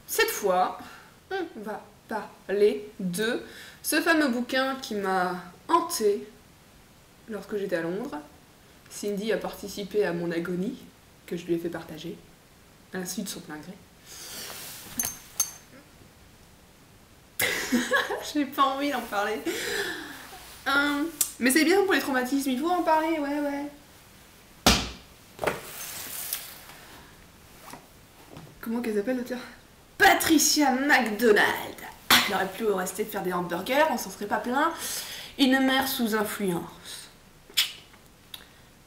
cette fois, on va parler de ce fameux bouquin qui m'a hanté lorsque j'étais à Londres. Cindy a participé à mon agonie, que je lui ai fait partager, à la suite de son plein gré. J'ai pas envie d'en parler. Mais c'est bien pour les traumatismes, il faut en parler, ouais. Comment qu'elle s'appelle l'auteur? Patricia McDonald. Elle aurait pu rester de faire des hamburgers, on s'en serait pas plaint. Une mère sous influence.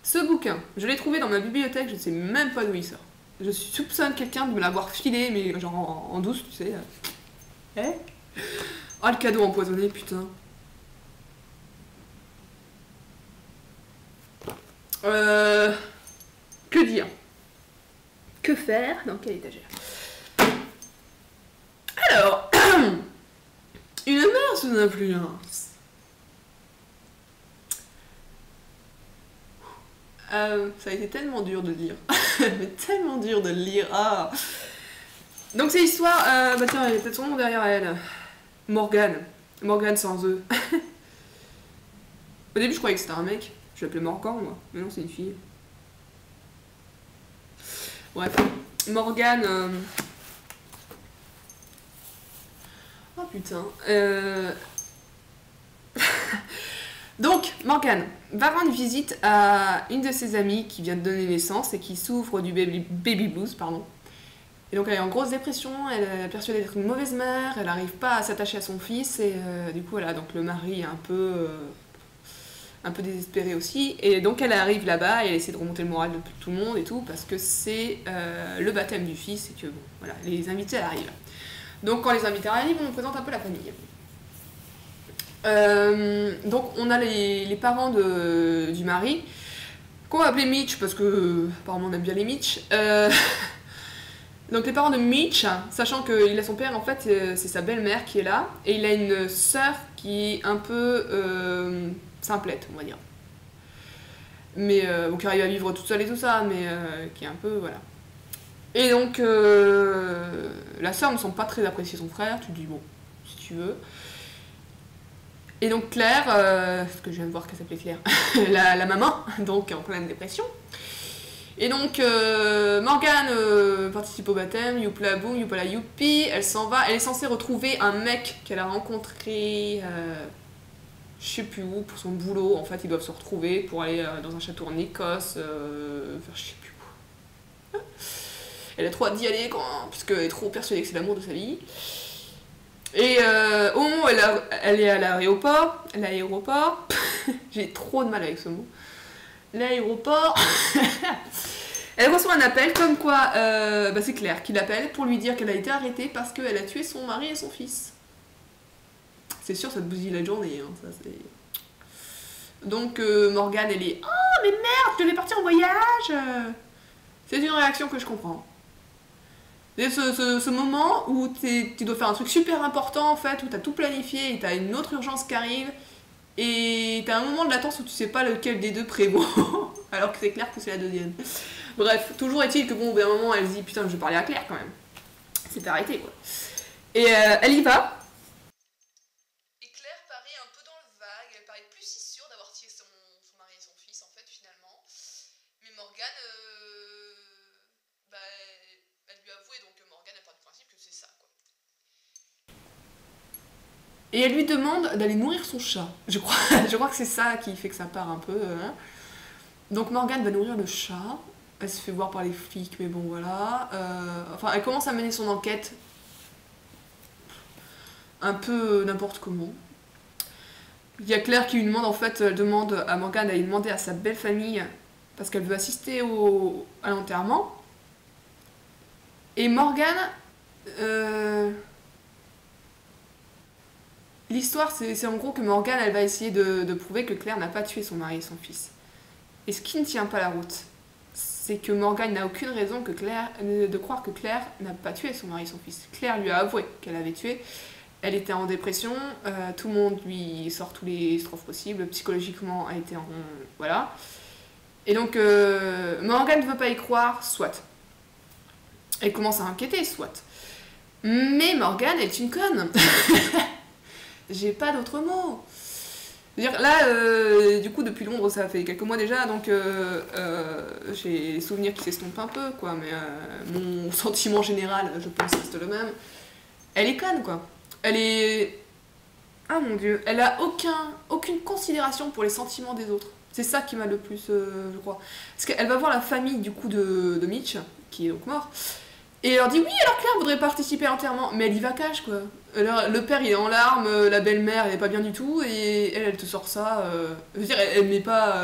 Ce bouquin, je l'ai trouvé dans ma bibliothèque, je ne sais même pas d'où il sort. Je soupçonne quelqu'un de me l'avoir filé, mais genre en douce, tu sais. Oh, le cadeau empoisonné, putain. Que dire? Que faire? Dans quelle étagère? Alors, une mère sous influence. Ça a été tellement dur de lire. Mais tellement dur de le lire. Ah. Donc c'est l'histoire... bah tiens, il y a peut-être son nom derrière elle. Morgane. Morgane sans eux. Au début, je croyais que c'était un mec. Je l'appelais Morgan, moi. Mais non, c'est une fille. Bref. Morgane... Oh putain. Donc, Morgane va rendre visite à une de ses amies qui vient de donner naissance et qui souffre du baby blues, pardon. Et donc elle est en grosse dépression, elle est persuadée d'être une mauvaise mère, elle n'arrive pas à s'attacher à son fils et du coup voilà, donc le mari est un peu désespéré aussi. Et donc elle arrive là-bas et elle essaie de remonter le moral de tout le monde et tout parce que c'est le baptême du fils et que bon, voilà, les invités arrivent. Donc quand les invités arrivent, on nous présente un peu la famille. Donc on a les parents du mari, qu'on va appeler Mitch parce que apparemment on aime bien les Mitch. Donc les parents de Mitch, sachant qu'il a son père, en fait c'est sa belle-mère qui est là, et il a une sœur qui est un peu simplette, on va dire. Mais bon, qui arrive à vivre toute seule et tout ça, mais qui est un peu, voilà. Et donc la sœur ne semble pas très apprécier son frère, tu te dis bon, si tu veux. Et donc Claire, parce que je viens de voir qu'elle s'appelait Claire, la maman, donc en pleine dépression. Et donc Morgane participe au baptême, youpla boum, youpla youpi, elle s'en va, elle est censée retrouver un mec qu'elle a rencontré, je sais plus où, pour son boulot. En fait, ils doivent se retrouver pour aller dans un château en Écosse, vers je sais plus où. Elle a trop hâte d'y aller, puisqu'elle est trop persuadée que c'est l'amour de sa vie. Et au moment où elle est à l'aéroport, j'ai trop de mal avec ce mot, l'aéroport, elle reçoit un appel comme quoi, c'est Claire qui l'appelle pour lui dire qu'elle a été arrêtée parce qu'elle a tué son mari et son fils. C'est sûr, ça te bousille la journée, hein, ça c'est... Donc Morgane, elle est « Oh mais merde, je devais partir en voyage !» C'est une réaction que je comprends. C'est ce moment où tu dois faire un truc super important en fait, où t'as tout planifié et t'as une autre urgence qui arrive et t'as un moment de latence où tu sais pas lequel des deux prévaut alors que c'est Claire que c'est la deuxième. Bref, toujours est-il que bon, au bout d'un moment elle se dit putain je vais parler à Claire quand même. C'est arrêté quoi. Et elle y va. Et Claire paraît un peu dans le vague, elle paraît plus si sûre d'avoir tué son mari et son fils en fait finalement. Mais Morgane, elle lui a avoué, donc Morgane elle part du principe que c'est ça quoi. Et elle lui demande d'aller nourrir son chat. Je crois que c'est ça qui fait que ça part un peu. Hein. Donc Morgane va nourrir le chat. Elle se fait voir par les flics, mais bon voilà. Enfin, elle commence à mener son enquête un peu n'importe comment. Il y a Claire qui lui demande, en fait, elle demande à Morgane d'aller demander à sa belle famille parce qu'elle veut assister à l'enterrement. Et Morgane... L'histoire, c'est en gros que Morgane, elle va essayer de prouver que Claire n'a pas tué son mari et son fils. Et ce qui ne tient pas la route, c'est que Morgane n'a aucune raison de croire que Claire n'a pas tué son mari et son fils. Claire lui a avoué qu'elle avait tué. Elle était en dépression, tout le monde lui sort tous les strophes possibles, psychologiquement, elle était en... Voilà. Et donc, Morgane ne veut pas y croire, soit. Elle commence à inquiéter, soit. Mais Morgane est une conne. J'ai pas d'autre mot. C'est-à-dire, là, du coup, depuis Londres, ça fait quelques mois déjà, donc j'ai les souvenirs qui s'estompent un peu, quoi, mais mon sentiment général, je pense, reste le même. Elle est conne, quoi. Elle est... Ah mon dieu, elle a aucune considération pour les sentiments des autres. C'est ça qui m'a le plus, je crois. Parce qu'elle va voir la famille, du coup, de Mitch, qui est donc mort, et elle leur dit oui, alors Claire voudrait participer à l'enterrement, mais elle y va cash quoi. Alors, le père il est en larmes, la belle-mère elle est pas bien du tout, et elle te sort ça. Je veux dire, elle met pas.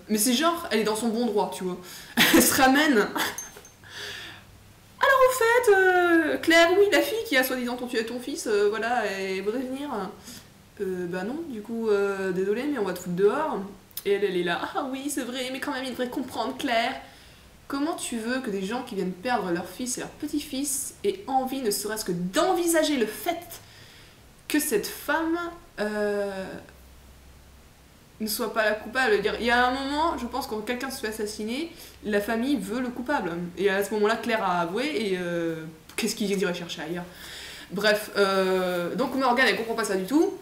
Mais c'est genre, elle est dans son bon droit, tu vois. Elle se ramène. Alors au fait, Claire, oui, la fille qui a soi-disant tué ton fils, voilà, elle voudrait venir. Bah non, du coup, désolé, mais on va te foutre dehors. Et elle est là, ah oui, c'est vrai, mais quand même il devrait comprendre Claire. Comment tu veux que des gens qui viennent perdre leur fils et leur petit-fils aient envie, ne serait-ce que d'envisager le fait que cette femme ne soit pas la coupable? Il y a un moment, je pense, quand quelqu'un se fait assassiner, la famille veut le coupable. Et à ce moment-là, Claire a avoué, et qu'est-ce qu'il irait chercher ailleurs? Bref, donc Morgane, elle comprend pas ça du tout.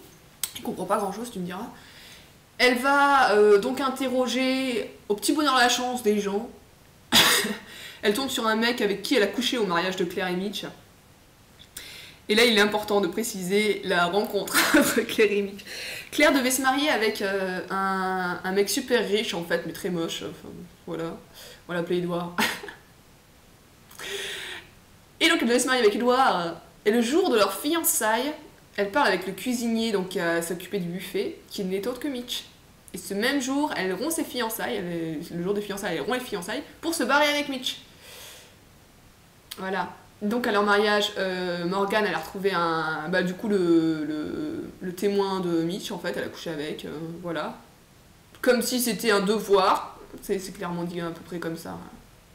Elle comprend pas grand-chose, tu me diras. Elle va donc interroger au petit bonheur la chance des gens. Elle tombe sur un mec avec qui elle a couché au mariage de Claire et Mitch. Et là, il est important de préciser la rencontre entre Claire et Mitch. Claire devait se marier avec un mec super riche, en fait, mais très moche. Enfin, voilà. On va l'appeler Edouard. Et donc, elle devait se marier avec Edouard. Et le jour de leur fiançailles, elle parle avec le cuisinier donc, qui a s'occupé du buffet, qui n'est autre que Mitch. Et ce même jour, elle rompt ses fiançailles, le jour des fiançailles, elle rompt les fiançailles pour se barrer avec Mitch. Voilà. Donc à leur mariage, Morgane, elle a retrouvé du coup le témoin de Mitch, en fait, elle a couché avec, voilà. Comme si c'était un devoir, c'est clairement dit à peu près comme ça.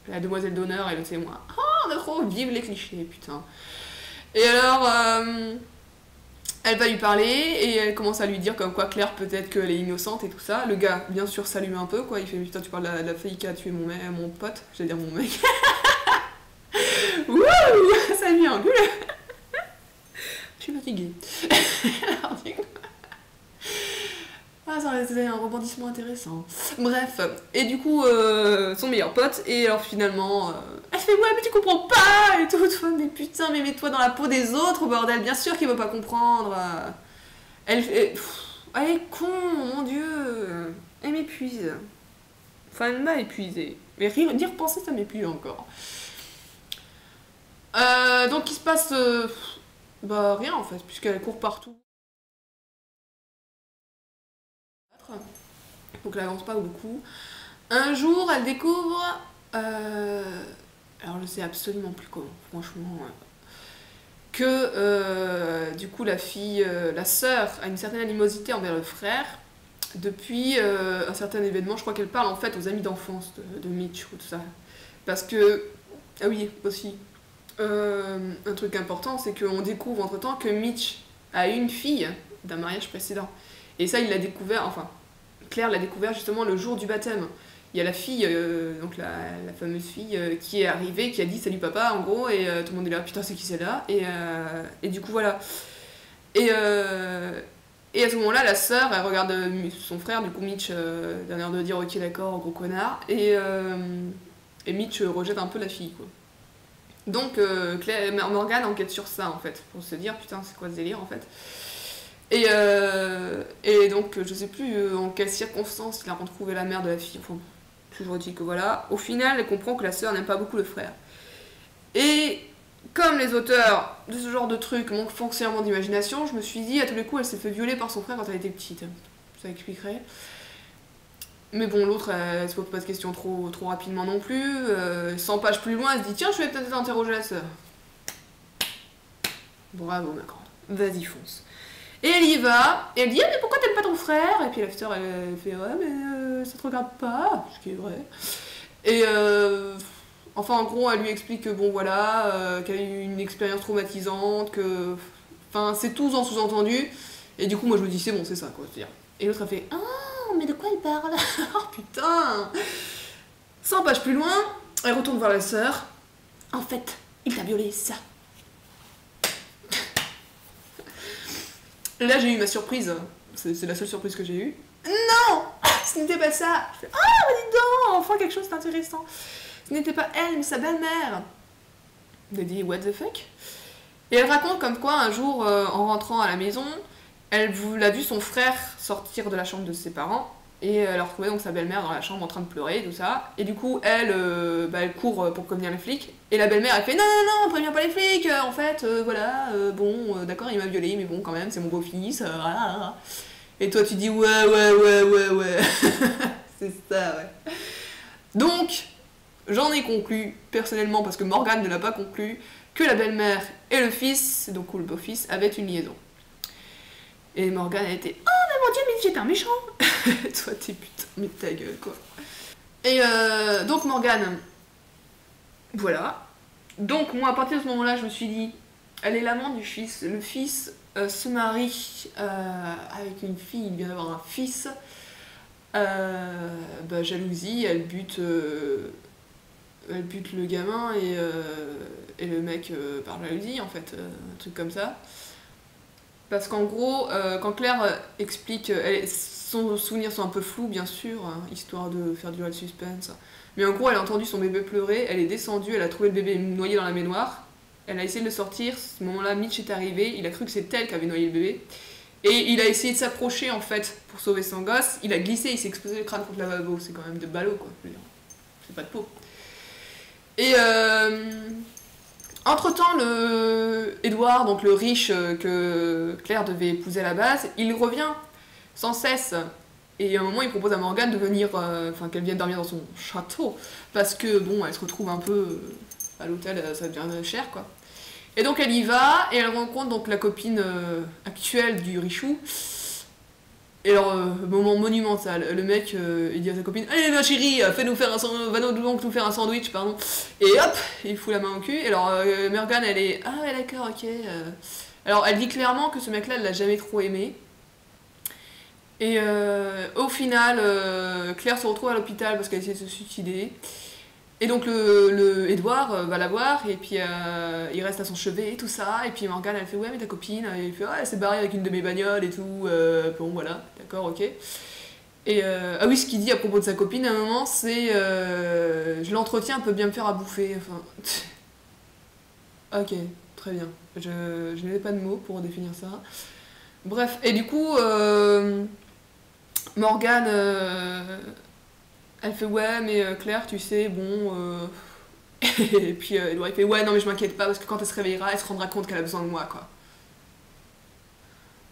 La demoiselle d'honneur et le témoin. Oh, on a trop, vive les clichés, putain. Et alors... elle va lui parler et elle commence à lui dire comme quoi Claire peut-être qu'elle est innocente et tout ça. Le gars, bien sûr, s'allume un peu quoi. Il fait putain, tu parles de la fille qui a tué mon pote. J'allais dire mon mec. Wouh, ça lui engueule. Je suis fatiguée. Ah, ça aurait été un rebondissement intéressant. Bref, et du coup, son meilleur pote, et alors finalement, elle fait ouais, mais tu comprends pas, et tout, mais putain, mais mets-toi dans la peau des autres, bordel, bien sûr qu'il veut pas comprendre. Elle est con, mon dieu, elle m'épuise. Enfin, elle m'a épuisée. Mais d'y repenser, ça m'épuise encore. Donc il se passe, rien en fait, puisqu'elle court partout. Donc elle avance pas beaucoup. Un jour, elle découvre... alors je sais absolument plus comment, franchement. Que du coup la fille, la sœur, a une certaine animosité envers le frère. Depuis un certain événement, je crois qu'elle parle en fait aux amis d'enfance de Mitch ou tout ça. Parce que... Ah oui, aussi. Un truc important, c'est qu'on découvre entre-temps que Mitch a une fille d'un mariage précédent. Et ça, il l'a découvert, enfin... Claire l'a découvert justement le jour du baptême. Il y a la fille, donc la fameuse fille, qui est arrivée, qui a dit salut papa en gros, et tout le monde est là, putain c'est qui celle-là, et du coup voilà. Et à ce moment-là, la sœur, elle regarde son frère, du coup Mitch, d'un air de dire ok d'accord, gros connard, et Mitch rejette un peu la fille quoi. Donc Morgane enquête sur ça en fait, pour se dire putain c'est quoi ce délire en fait. Et donc, je sais plus en quelles circonstances il a retrouvé la mère de la fille. Enfin, toujours dit que voilà. Au final, elle comprend que la sœur n'aime pas beaucoup le frère. Et comme les auteurs de ce genre de trucs manquent foncièrement d'imagination, je me suis dit, à tous les coups, elle s'est fait violer par son frère quand elle était petite. Ça expliquerait. Mais bon, l'autre, elle se pose pas de questions trop rapidement non plus. 100 pages plus loin, elle se dit, tiens, je vais peut-être interroger la sœur. Bravo, ma grande. Vas-y, fonce. Et elle y va, et elle dit ah mais pourquoi t'aimes pas ton frère? Et puis la sœur elle fait ouais mais ça te regarde pas, ce qui est vrai. Et enfin en gros elle lui explique que bon voilà, qu'elle a eu une expérience traumatisante, que enfin c'est tout en sous-entendu. Et du coup moi je me dis c'est bon c'est ça quoi. Et l'autre elle fait ah mais de quoi elle parle? Oh putain. 100 pages plus loin, elle retourne voir la sœur. En fait il t'a violé ça. Là, j'ai eu ma surprise. C'est la seule surprise que j'ai eue. Non, ce n'était pas ça. Je fais, ah, bah dis donc, enfin quelque chose d'intéressant. Ce n'était pas elle, mais sa belle-mère. Elle dit, what the fuck? Et elle raconte comme quoi, un jour, en rentrant à la maison, elle a vu son frère sortir de la chambre de ses parents. Et elle a retrouvé donc sa belle-mère dans la chambre en train de pleurer, tout ça. Et du coup, elle court pour prévenir les flics. Et la belle-mère, elle fait, non, non, non, préviens pas les flics, en fait, voilà, bon, d'accord, il m'a violée, mais bon, quand même, c'est mon beau-fils, voilà. Et toi, tu dis, ouais. C'est ça, ouais. Donc, j'en ai conclu, personnellement, parce que Morgane ne l'a pas conclu, que la belle-mère et le fils, donc ou le beau-fils, avaient une liaison. Et Morgane a été, oh mais mon dieu, mais j'étais un méchant. Toi, t'es putain, mais ta gueule, quoi. Et donc Morgane, voilà. Donc moi, à partir de ce moment-là, je me suis dit, elle est l'amant du fils. Le fils se marie avec une fille, il vient d'avoir un fils. Jalousie, elle bute le gamin et le mec par jalousie, en fait, un truc comme ça. Parce qu'en gros, quand Claire explique, son souvenirs sont un peu flous, bien sûr, hein, histoire de faire durer le suspense. Mais en gros, elle a entendu son bébé pleurer, elle est descendue, elle a trouvé le bébé noyé dans la baignoire. Elle a essayé de le sortir, à ce moment-là, Mitch est arrivé, il a cru que c'est elle qui avait noyé le bébé. Et il a essayé de s'approcher, en fait, pour sauver son gosse. Il a glissé, il s'est explosé le crâne contre le lavabo. C'est quand même de ballot, quoi. C'est pas de peau. Et entre-temps, Edouard, donc le riche que Claire devait épouser à la base, il revient sans cesse. Et à un moment, il propose à Morgane de venir, qu'elle vienne dormir dans son château. Parce que, bon, elle se retrouve un peu à l'hôtel, ça devient cher, quoi. Et donc elle y va, et elle rencontre donc la copine actuelle du Richou. Et alors, moment monumental, le mec, il dit à sa copine, allez ma chérie, va donc nous faire un sandwich, pardon. Et hop, il fout la main au cul. Et alors, Morgane, elle est, ah ouais d'accord, ok. Alors, elle dit clairement que ce mec-là, elle l'a jamais trop aimé. Et au final, Claire se retrouve à l'hôpital parce qu'elle essaie de se suicider. Et donc le Edouard va la voir et puis il reste à son chevet et tout ça. Et puis Morgane elle fait ouais mais ta copine, et il fait ouais elle s'est barrée avec une de mes bagnoles et tout. Bon voilà, d'accord, ok. Et ah oui, ce qu'il dit à propos de sa copine à un moment c'est je l'entretiens, elle peut bien me faire à bouffer. Enfin, ok, très bien. Je n'avais pas de mots pour définir ça. Bref, et du coup Morgane elle fait ouais mais Claire tu sais bon et puis Edouard il fait ouais non mais je m'inquiète pas parce que quand elle se réveillera elle se rendra compte qu'elle a besoin de moi quoi.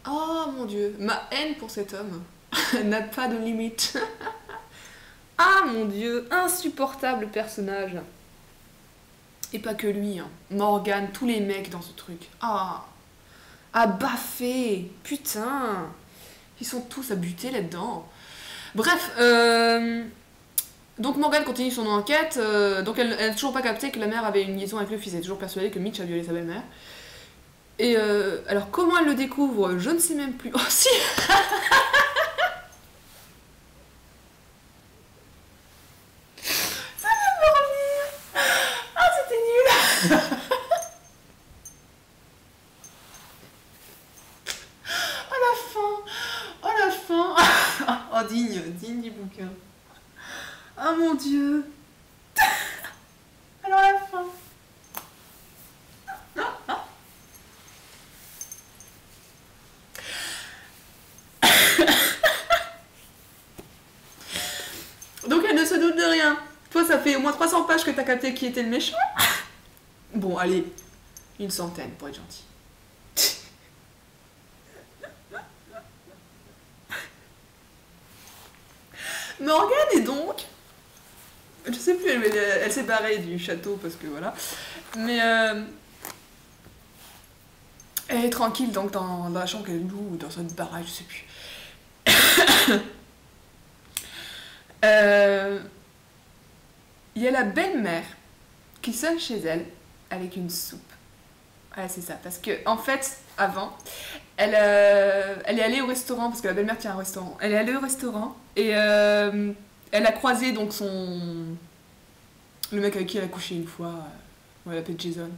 Oh mon dieu, ma haine pour cet homme n'a pas de limite. Ah mon dieu, insupportable personnage. Et pas que lui, hein. Morgane, tous les mecs dans ce truc. Ah baffé, putain. Ils sont tous à buter là-dedans. Bref, donc Morgane continue son enquête, donc elle n'a toujours pas capté que la mère avait une liaison avec le fils, elle est toujours persuadée que Mitch a violé sa belle-mère. Et alors comment elle le découvre, je ne sais même plus. Oh si. Ça vient de me revenir. Ah c'était nul. Oh la fin. Oh digne du bouquin. Oh mon dieu. Alors la fin. Donc elle ne se doute de rien. Toi ça fait au moins 300 pages que t'as capté qui était le méchant. Bon allez, une centaine pour être gentil. Morgane est donc... Je sais plus, elle s'est barrée du château parce que voilà. Mais elle est tranquille donc dans la chambre qu'elle loue ou dans une baraque, je sais plus. Il y a la belle-mère qui sonne chez elle avec une soupe. Voilà, c'est ça. Parce que en fait, avant, elle est allée au restaurant, parce que la belle-mère tient un restaurant. Elle est allée au restaurant et elle a croisé donc le mec avec qui elle a couché une fois. On l'appelle Jason.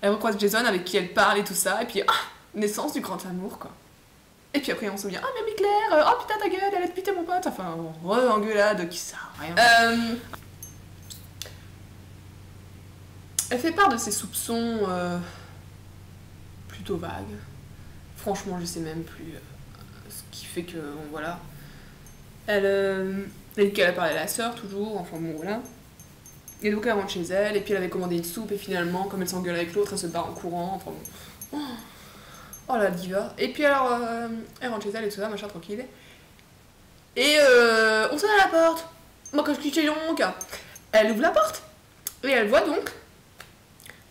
Elle recroise Jason avec qui elle parle et tout ça. Et puis, naissance du grand amour, quoi. Et puis après on se dit, ah mais Claire, oh putain ta gueule, elle a buté mon pote. Enfin, re-engueulade qui sert à rien. Elle fait part de ses soupçons plutôt vagues. Franchement, je sais même plus ce qui fait que, bon, voilà. Elle dit qu'elle a parlé à la sœur, toujours, enfin bon, voilà. Et donc elle rentre chez elle, et puis elle avait commandé une soupe, et finalement, comme elle s'engueule avec l'autre, elle se barre en courant, enfin bon. Oh la diva. Et puis alors, elle rentre chez elle et tout ça, machin, tranquille. Et on sonne à la porte. Bon, qu'est-ce que tu fais donc? Elle ouvre la porte, et elle voit donc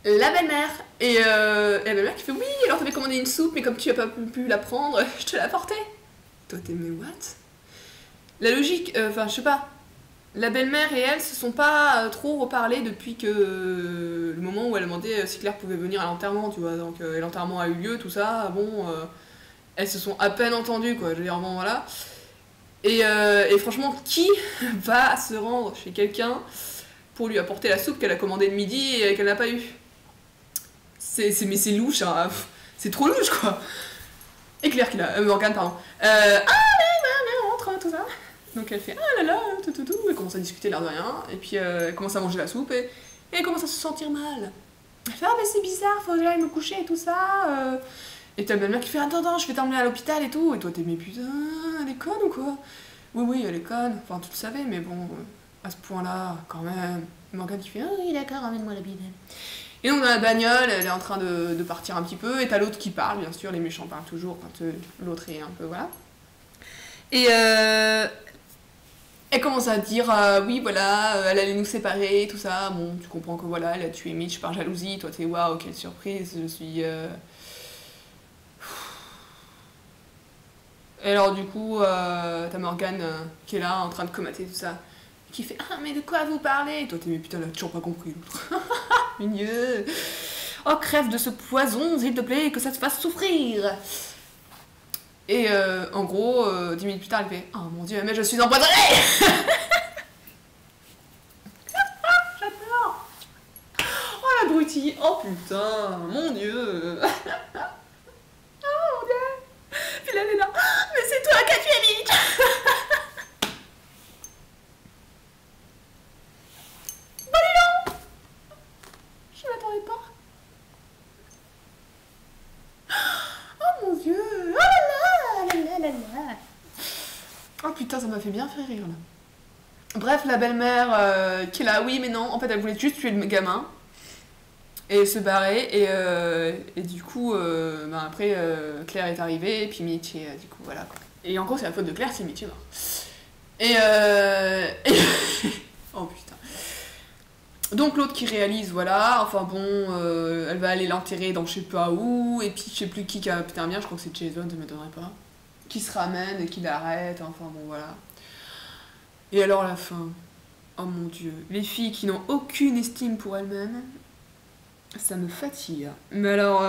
la belle-mère. Et la belle-mère qui fait, oui, alors t'avais commandé une soupe, mais comme tu as pas pu la prendre, je te l'ai apportée. Toi t'es, mais what? La logique, enfin je sais pas. La belle-mère et elle se sont pas trop reparlé depuis que le moment où elle demandait si Claire pouvait venir à l'enterrement, tu vois. Donc l'enterrement a eu lieu, tout ça, bon, elles se sont à peine entendues, quoi. Je veux dire, bon, voilà. Et franchement, qui va se rendre chez quelqu'un pour lui apporter la soupe qu'elle a commandée le midi et qu'elle n'a pas eu? Mais c'est louche, hein. C'est trop louche, quoi. Et Claire qui l'a, Morgane, pardon. Mais rentre, tout ça. Donc elle fait ah là là, tout, elle commence à discuter l'air de rien, et puis elle commence à manger la soupe, et elle commence à se sentir mal. Elle fait ah mais c'est bizarre, faut que j'aille me coucher et tout ça. Et t'as belle-mère qui fait attends, je vais t'emmener à l'hôpital et tout, et toi t'es mais putain, elle est conne ou quoi? Oui, elle est conne, enfin tu le savais, mais bon, à ce point-là, quand même. Morgane qui fait ah oui d'accord, ramène-moi la Bible. Et donc dans la bagnole, elle est en train de partir un petit peu, et t'as l'autre qui parle, bien sûr, les méchants parlent toujours quand l'autre est un peu, voilà. Et elle commence à dire oui voilà, elle allait nous séparer, tout ça. Bon, tu comprends que voilà, elle a tué Mitch par jalousie. Toi t'es waouh, quelle surprise, je suis. Et alors du coup, t'as Morgane qui est là en train de commenter tout ça, qui fait ah mais de quoi vous parlez? Et toi t'es mais putain, elle a toujours pas compris l'autre. Migneux. Oh crève de ce poison s'il te plaît, que ça te fasse souffrir. Et en gros, 10 minutes plus tard, elle fait oh mon dieu, mais je suis empoisonnée. J'adore. Oh l'abruti. Oh putain, mon dieu. Oh mon dieu. Puis là, elle est là. Mais c'est toi qui as tué Mitch. Bon dis donc. Je m'attendais pas. Oh mon dieu. Oh là là. Oh putain, ça m'a fait bien faire rire là. Bref, la belle-mère qui est là, oui mais non, en fait elle voulait juste tuer le gamin et se barrer, et du coup, après Claire est arrivée, et puis Mitch, et du coup voilà quoi. Et en gros c'est la faute de Claire si Mitch est mort. Et oh putain. Donc l'autre qui réalise, voilà, enfin bon, elle va aller l'enterrer dans je sais pas où, et puis je sais plus qui a putain bien, je crois que c'est Jason, ça m'étonnerait pas. Qui se ramène et qui l'arrête, enfin bon voilà. Et alors la fin, oh mon dieu, les filles qui n'ont aucune estime pour elles-mêmes, ça me fatigue. Mais alors,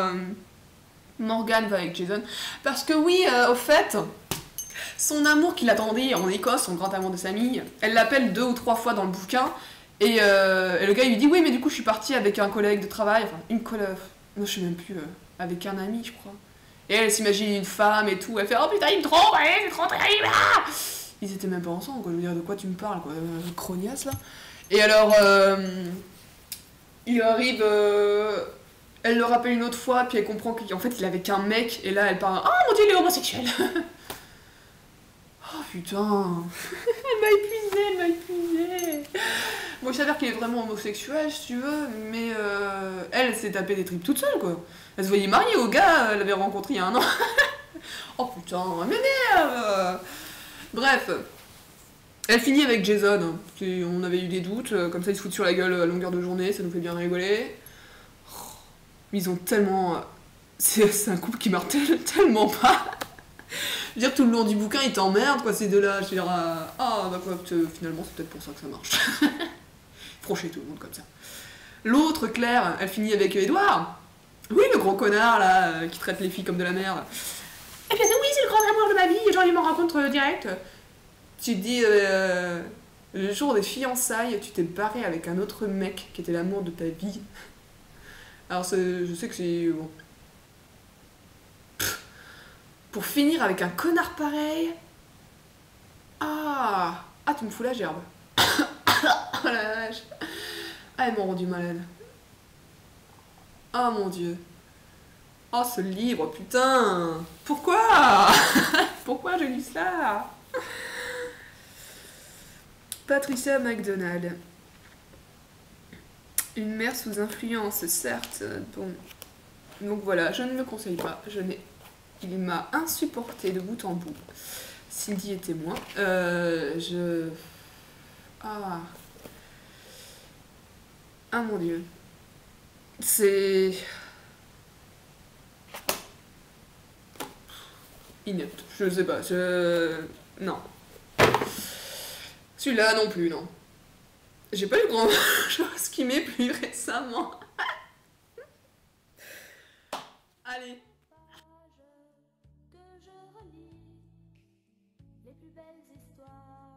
Morgane va avec Jason, parce que oui, au fait, son amour qui l'attendait en Écosse, son grand amour de Sammy, elle l'appelle 2 ou 3 fois dans le bouquin, et le gars il lui dit oui mais du coup je suis partie avec un collègue de travail, enfin une collègue, non je sais même plus, avec un ami je crois. Et elle s'imagine une femme et tout, elle fait oh putain il me trompe, allez c'est trop terrible. Ils étaient même pas ensemble quoi, je veux dire de quoi tu me parles quoi, crognasse là. Et alors il arrive, elle le rappelle une autre fois, puis elle comprend qu'en fait il avait qu'un mec, et là elle parle oh mon dieu il est homosexuel. Oh putain. Elle m'a épuisé. Bon, il s'avère qu'il est vraiment homosexuel, si tu veux, mais elle s'est tapée des tripes toute seule, quoi. Elle se voyait mariée au gars, elle l'avait rencontré il y a un an. Oh putain, elle m'énerve. Bref, elle finit avec Jason. On avait eu des doutes, comme ça ils se foutent sur la gueule à longueur de journée, ça nous fait bien rigoler. Oh, ils ont tellement... C'est un couple qui meurt tellement pas. Je veux dire, tout le long du bouquin, ils t'emmerdent, quoi, ces deux-là. Je veux dire, bah quoi, finalement, c'est peut-être pour ça que ça marche. Frocher tout le monde comme ça. L'autre, Claire, elle finit avec Edouard. Oui, le gros connard, là, qui traite les filles comme de la merde. Et puis, oui, c'est le grand amour de ma vie, et genre, il m'en rencontre direct. Tu te dis, le jour des fiançailles, tu t'es barré avec un autre mec qui était l'amour de ta vie. Alors, je sais que c'est... Bon. Pour finir avec un connard pareil. Ah, ah, tu me fous la gerbe. Oh la vache. Ah, elles m'ont rendu malade. Oh mon dieu. Oh ce livre, putain. Pourquoi? Pourquoi j'ai lu ça? Patricia McDonald. Une mère sous influence, certes. Bon. Donc voilà, je ne le conseille pas. Il m'a insupporté de bout en bout. Cindy est témoin. Ah. Ah mon dieu. C'est... Inepte. Je sais pas. Non. Celui-là non plus, non. J'ai pas eu grand chose qui m'ait plu récemment. Allez. Que je relis les plus belles histoires.